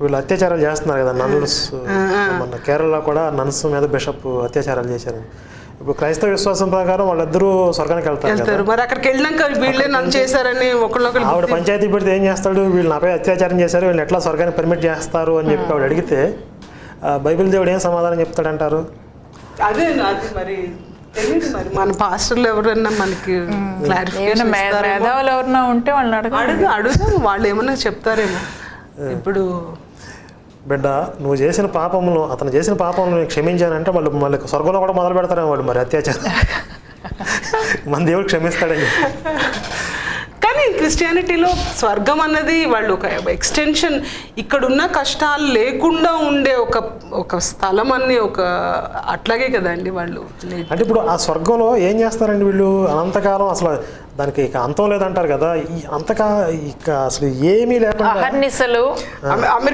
వీళ్ళు అత్యాచారాలు చేస్తున్నారు కదా నన్స్, మన కేరళలో కూడా నన్స్ మీద బిషప్ అత్యాచారాలు చేశారు. ఇప్పుడు క్రైస్తవ విశ్వాసం ప్రకారం వాళ్ళిద్దరూ స్వర్గానికి వెళ్తారు. మరి అక్కడికి వెళ్ళినాక వీళ్ళే నన్ను చేశారని ఒకళ్ళొకరు ఆవిడ పంచాయతీ పెడితే ఏం చేస్తాడు, వీళ్ళు నాపై అత్యాచారం చేశారు, వీళ్ళు ఎట్లా స్వర్గానికి పర్మిట్ చేస్తారు అని చెప్పి ఆవిడ అడిగితే బైబిల్ దేవుడు ఏం సమాధానం చెప్తాడంటారు? అదే అది మరి తెలియదు. మరి మన పాస్టర్లు ఎవరైనా మనకి క్లారిఫికేషన్ మేధావులు ఎవరైనా ఉంటే వాళ్ళని అడుగుదాం, వాళ్ళు ఏమన్నా చెప్తారేమో. ఇప్పుడు బిడ్డ నువ్వు చేసిన పాపములు, అతను చేసిన పాపములు క్షమించానంటే వాళ్ళు మళ్ళీ స్వర్గంలో కూడా మొదలు పెడతారేమో వాళ్ళు మరి అత్యాచారం. మన దేవుడు క్షమిస్తాడని. కానీ క్రిస్టియానిటీలో స్వర్గం అన్నది వాళ్ళు ఒక ఎక్స్టెన్షన్, ఇక్కడున్న కష్టాలు లేకుండా ఉండే ఒక స్థలం అన్ని ఒక అట్లాగే కదండి వాళ్ళు. అంటే ఇప్పుడు ఆ స్వర్గంలో ఏం చేస్తారండి వీళ్ళు అనంతకాలం? అసలు దానికి ఇక అంతం లేదంటారు కదా, ఈ అంతకా ఇక అసలు ఏమీ లేకుండా అహర్నిశలు అమెరికా